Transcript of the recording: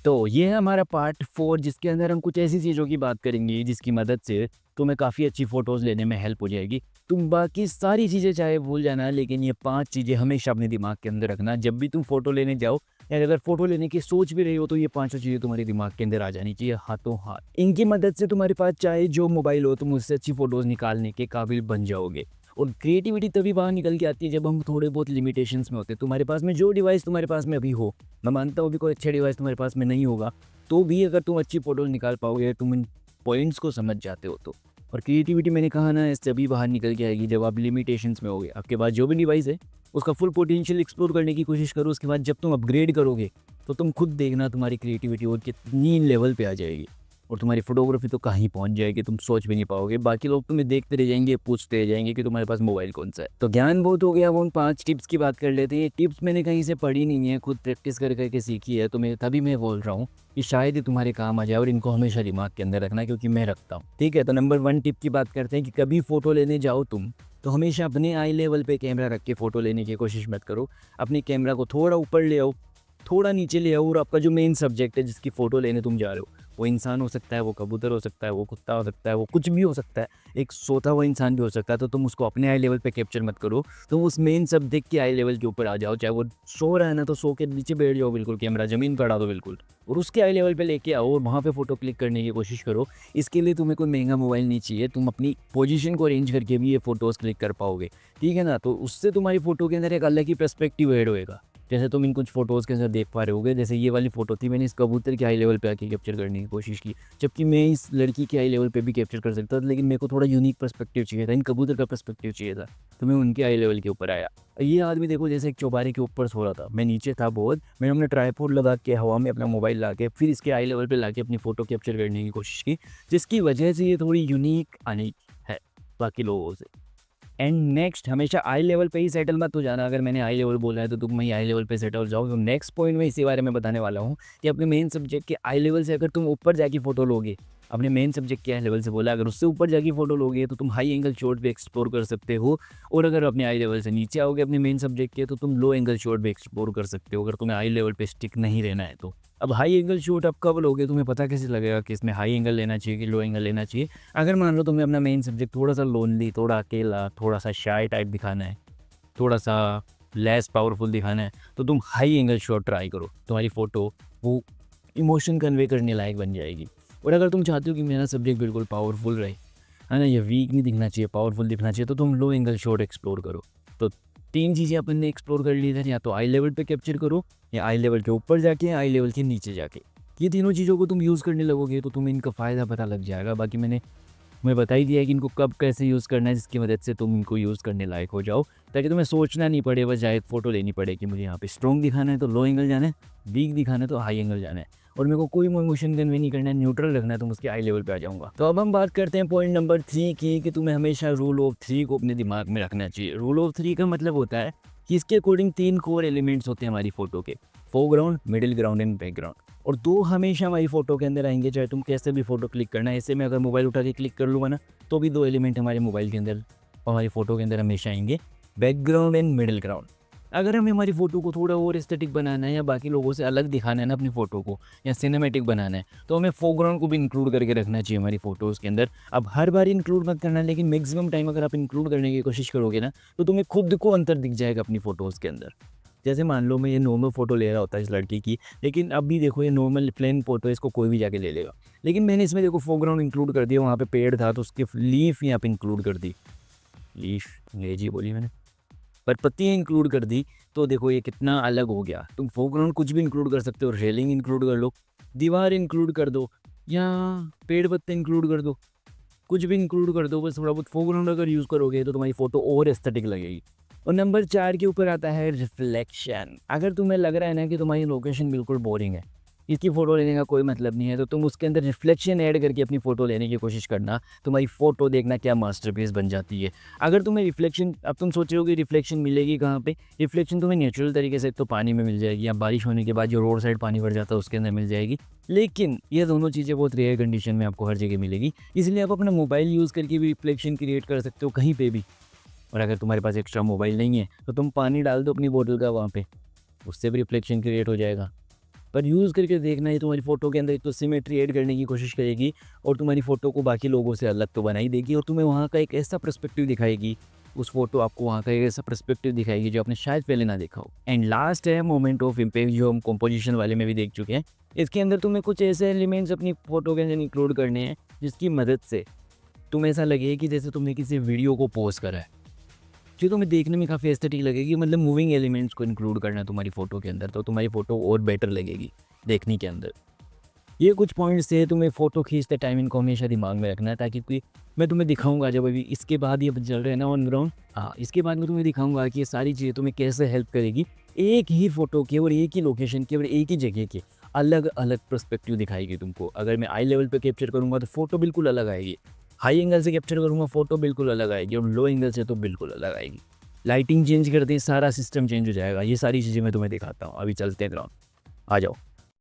तो ये है हमारा पार्ट 4 जिसके अंदर हम कुछ ऐसी चीज़ों की बात करेंगे जिसकी मदद से तुम्हें काफ़ी अच्छी फ़ोटोज़ लेने में हेल्प हो जाएगी। तुम बाकी सारी चीज़ें चाहे भूल जाना, लेकिन ये 5 चीज़ें हमेशा अपने दिमाग के अंदर रखना। जब भी तुम फ़ोटो लेने जाओ या अगर फ़ोटो लेने की सोच भी रही हो तो ये पाँचों चीज़ें तुम्हारे दिमाग के अंदर आ जानी चाहिए हाथों हाथ। इनकी मदद से तुम्हारे पास चाहे जो मोबाइल हो तुम उससे अच्छी फ़ोटोज़ निकालने के काबिल बन जाओगे। और क्रिएटिविटी तभी बाहर निकल के आती है जब हम थोड़े बहुत लिमिटेशंस में होते हैं। तुम्हारे पास में जो डिवाइस तुम्हारे पास में अभी हो, मैं मानता हूँ अभी कोई अच्छा डिवाइस तुम्हारे पास में नहीं होगा, तो भी अगर तुम अच्छी फ़ोटोज़ निकाल पाओगे, तुम इन पॉइंट्स को समझ जाते हो तो। और क्रिएटिविटी मैंने कहा ना, इस तभी बाहर निकल के आएगी जब आप लिमिटेशंस में होगे। आपके पास जो भी डिवाइस है, उसका फुल पोटेंशियल एक्सप्लोर करने की कोशिश करो। उसके बाद जब तुम अपग्रेड करोगे, तो तुम खुद देखना तुम्हारी क्रिएटिविटी और कितनी लेवल पे आ जाएगी। और तुम्हारी फ़ोटोग्राफ़ी तो कहीं पहुँच जाएगी, तुम सोच भी नहीं पाओगे। बाकी लोग तुम्हें देखते रह जाएँगे, पूछते रह जाएँगे कि तुम्हारे पास मोबाइल कौन-सा है। तो ज्ञान बहुत हो गया, अब उन 5 टिप्स की बात कर लेते हैं। ये टिप्स मैंने कहीं से पढ़ी नहीं है, खुद प्रैक्टिस कर के सीखी है, तो मैं तभी मैं बोल रहा हूँ कि शायद ये तुम्हारे काम आ जाए और इनको हमेशा दिमाग के अंदर रखना, क्योंकि मैं रखता हूँ। ठीक है, तो नंबर 1 टिप की बात करते हैं कि कभी फ़ोटो लेने जाओ तुम, तो हमेशा अपने आई लेवल पे कैमरा रख के फ़ोटो लेने की कोशिश मत करो। अपने कैमरा को थोड़ा ऊपर ले आओ, थोड़ा नीचे ले आओ और आपका जो मेन सब्जेक्ट है जिसकी फ़ोटो लेने तुम जा रहे हो, वो इंसान हो सकता है, वो कबूतर हो सकता है, वो कुत्ता हो सकता है, वो कुछ भी हो सकता है, एक सोता हुआ इंसान भी हो सकता है, तो तुम उसको अपने आई लेवल पे कैप्चर मत करो, तुम उस मेन सब्जेक्ट के आई लेवल के ऊपर आ जाओ। चाहे वो सो रहा है ना, तो सो के नीचे बैठ जाओ बिल्कुल, कैमरा ज़मीन पे अड़ा दो बिल्कुल और उसके आई लेवल पे लेके आओ और वहाँ पे फ़ोटो क्लिक करने की कोशिश करो। इसके लिए तुम्हें कोई महँगा मोबाइल नहीं चाहिए, तुम अपनी पोज़ीशन को अरेंज करके भी ये फ़ोटोज़ क्लिक कर पाओगे, ठीक है ना? तो उससे तुम्हारी फ़ोटो के अंदर एक अलग ही पर्सपेक्टिव ऐड होएगा। जैसे तुम इन कुछ फ़ोटोज़ के अंदर देख पा रहे होगे, जैसे ये वाली फ़ोटो थी, मैंने इस कबूतर के हाई लेवल पे आके कैप्चर करने की कोशिश की, जबकि मैं इस लड़की के हाई लेवल पे भी कैप्चर कर सकता था, लेकिन मेरे को थोड़ा यूनिक पर्सपेक्टिव चाहिए था, इन कबूतर का पर्सपेक्टिव चाहिए था, तो मैं उनके हाई लेवल के ऊपर आया। ये आदमी देखो जैसे एक चौबारे के ऊपर सो रहा था, मैं नीचे था बहुत, मैंने अपना ट्राइपॉड लगा के हवा में अपना मोबाइल ला के फिर इसके हाई लेवल पे लाके अपनी फ़ोटो कैप्चर करने की कोशिश की, जिसकी वजह से ये थोड़ी यूनिक आनी है बाकी लोगों से। एंड नेक्स्ट, हमेशा आई लेवल पे ही सेटल मत हो जाना। अगर मैंने आई लेवल बोला है तो तुम वहीं आई लेवल पे सेटल हो जाओ। तो नेक्स्ट पॉइंट में इसी बारे में बताने वाला हूँ कि अपने मेन सब्जेक्ट के आई लेवल से अगर तुम ऊपर जाके फ़ोटो लोगे, अपने मेन सब्जेक्ट के आई लेवल से बोला, अगर उससे ऊपर जाके फ़ोटो लोगे तो तुम हाई एंगल शॉट भी एक्सप्लोर कर सकते हो। और अगर अपने आई लेवल से नीचे आओगे अपने मेन सब्जेक्ट के, तो तुम लो एंगल शॉट भी एक्सप्लोर कर सकते हो, अगर तुम्हें आई लेवल पे स्टिक नहीं रहना है तो। अब हाई एंगल शॉट आप कब लोगे, तुम्हें पता कैसे लगेगा कि इसमें हाई एंगल लेना चाहिए कि लो एंगल लेना चाहिए? अगर मान लो तुम्हें अपना मेन सब्जेक्ट थोड़ा-सा लोनली, थोड़ा अकेला, थोड़ा-सा शाय टाइप दिखाना है, थोड़ा-सा लेस पावरफुल दिखाना है, तो तुम हाई एंगल शॉट ट्राई करो। तुम्हारी फ़ोटो वो इमोशन कन्वे करने लायक बन जाएगी। और अगर तुम चाहते हो कि मेरा सब्जेक्ट बिल्कुल पावरफुल रहे, है ना? ये वीक नहीं दिखना चाहिए, पावरफुल दिखना चाहिए, तो तुम लो एंगल शॉट एक्सप्लोर करो। तो 3 चीज़ें अपन ने एक्सप्लोर कर ली इधर, या तो आई लेवल पे कैप्चर करो या आई लेवल के ऊपर जाके या आई लेवल के नीचे जाके। ये तीनों चीज़ों को तुम यूज़ करने लगोगे तो तुम्हें इनका फ़ायदा पता लग जाएगा। बाकी मैंने तुम्हें बता ही दिया है कि इनको कब कैसे यूज़ करना है, जिसकी मदद से तुम इनको यूज़ करने लायक हो जाओ, ताकि तुम्हें सोचना नहीं पड़े, बस डायरेक्ट फ़ोटो लेनी पड़े कि मुझे यहाँ पे स्ट्रॉन्ग दिखाना है तो लो एंगल जाना है, वीक दिखाना है तो हाई एंगल जाना है, और मेरे को कोई इमोशन कन्वे नहीं करना है, न्यूट्रल रखना है, तो मैं उसके हाई लेवल पे आ जाऊँगा। तो अब हम बात करते हैं पॉइंट नंबर 3 की, कि तुम्हें हमेशा रूल ऑफ 3 को अपने दिमाग में रखना चाहिए। रूल ऑफ 3 का मतलब होता है कि इसके अकॉर्डिंग 3 कोर एलिमेंट्स होते हैं हमारी फ़ोटो के, foreground, middle ground and background. और 2 हमेशा हमारी फ़ोटो के अंदर आएँगे, चाहे तुम कैसे भी फ़ोटो क्लिक करना है। ऐसे में अगर मोबाइल उठा के क्लिक कर लूँगा ना, तो भी 2 एलिमेंट हमारे मोबाइल के अंदर, हमारी फ़ोटो के अंदर हमेशा आएँगे, बैकग्राउंड एंड मिडल ग्राउंड। अगर हमें हमारी फ़ोटो को थोड़ा और एस्थेटिक बनाना है या बाकी लोगों से अलग दिखाना है ना अपनी फ़ोटो को, या सिनेमैटिक बनाना है, तो हमें फोरग्राउंड को भी इंक्लूड करके रखना चाहिए हमारी फ़ोटोज़ के अंदर। अब हर बार इंक्लूड मत करना, लेकिन मैक्सिमम टाइम अगर आप इंक्लूड करने की कोशिश करोगे ना, तो तुम्हें खुद को अंतर दिख जाएगा अपनी फ़ोटोज़ के अंदर। जैसे मान लो मैं ये नॉर्मल फ़ोटो ले रहा होता है इस लड़की की, लेकिन अभी देखो ये नॉर्मल प्लेन फ़ोटो है, इसको कोई भी जाके ले लेगा। लेकिन मैंने इसमें देखो फोरग्राउंड इंक्लूड कर दिया, वहाँ पे पेड़ था तो उसकी लीफ यहाँ पे इंक्लूड कर दी। लीफ अंग्रेजी बोली मैंने, पर पत्तियाँ इंक्लूड कर दी, तो देखो ये कितना अलग हो गया। तुम फोरग्राउंड कुछ भी इंक्लूड कर सकते हो, रेलिंग इंक्लूड कर लो, दीवार इंक्लूड कर दो, या पेड़ पत्ते इंक्लूड कर दो, कुछ भी इंक्लूड कर दो, बस थोड़ा बहुत फोरग्राउंड अगर यूज़ करोगे तो तुम्हारी फ़ोटो और एस्थेटिक लगेगी। और नंबर 4 के ऊपर आता है रिफ्लेक्शन। अगर तुम्हें लग रहा है ना कि तुम्हारी लोकेशन बिल्कुल बोरिंग है, इसकी फ़ोटो लेने का कोई मतलब नहीं है, तो तुम उसके अंदर रिफ्लेक्शन ऐड करके अपनी फ़ोटो लेने की कोशिश करना, तुम्हारी फ़ोटो देखना क्या मास्टरपीस बन जाती है। अगर तुम्हें रिफ्लेक्शन, अब तुम सोच रहे हो कि रिफ्लेक्शन मिलेगी कहाँ पे? रिफ्लेक्शन तुम्हें नेचुरल तरीके से तो पानी में मिल जाएगी, या बारिश होने के बाद जो रोड साइड पानी भर जाता है उसके अंदर मिल जाएगी। लेकिन ये दोनों चीज़ें बहुत रेयर कंडीशन में आपको हर जगह मिलेगी, इसलिए आप अपना मोबाइल यूज़ करके भी रिफ्लेक्शन क्रिएट कर सकते हो कहीं पे भी। और अगर तुम्हारे पास एक्स्ट्रा मोबाइल नहीं है, तो तुम पानी डाल दो अपनी बोतल का वहाँ पे, उससे भी रिफ्लेक्शन क्रिएट हो जाएगा। पर यूज़ करके देखना, ये तुम्हारी फ़ोटो के अंदर एक तो सिमेट्री ऐड करने की कोशिश करेगी और तुम्हारी फ़ोटो को बाकी लोगों से अलग तो बना ही देगी और तुम्हें वहाँ का एक ऐसा पर्सपेक्टिव दिखाएगी, उस फ़ोटो आपको वहाँ का एक ऐसा पर्सपेक्टिव दिखाएगी जो आपने शायद पहले ना देखा हो। एंड लास्ट है मोमेंट ऑफ इम्पैक्ट, जो हम कंपोजिशन वाले में भी देख चुके हैं। इसके अंदर तुम्हें कुछ ऐसे एलिमेंट्स अपनी फ़ोटो के अंदर इंक्लूड करने हैं जिसकी मदद से तुम्हें ऐसा लगे कि जैसे तुमने किसी वीडियो को पॉज़ करा है, जो तुम्हें देखने में काफ़ी एस्थेटिक लगेगी। मतलब मूविंग एलिमेंट्स को इंक्लूड करना है तुम्हारी फ़ोटो के अंदर, तो तुम्हारी फ़ोटो और बेटर लगेगी देखने के अंदर। ये कुछ पॉइंट्स थे, तुम्हें फ़ोटो खींचते टाइम इनको हमेशा दिमाग में रखना है, ताकि कोई मैं तुम्हें दिखाऊंगा जब अभी इसके बाद ये चल रहे हैं ना ऑन ग्राउंड, हाँ इसके बाद मैं तुम्हें दिखाऊंगा कि ये सारी चीज़ें तुम्हें कैसे हेल्प करेगी। एक ही फ़ोटो के और एक ही लोकेशन के और एक ही जगह के अलग अलग पर्सपेक्टिव दिखाएगी तुमको। अगर मैं आई लेवल पे कैप्चर करूँगा तो फ़ोटो बिल्कुल अलग आएगी, हाई एंगल से कैप्चर करूँगा फ़ोटो बिल्कुल अलग आएगी और लो एंगल से तो बिल्कुल अलग आएगी। लाइटिंग चेंज करते ही सारा सिस्टम चेंज हो जाएगा। ये सारी चीज़ें मैं तुम्हें दिखाता हूँ। अभी चलते हैं ग्राउंड, आ जाओ।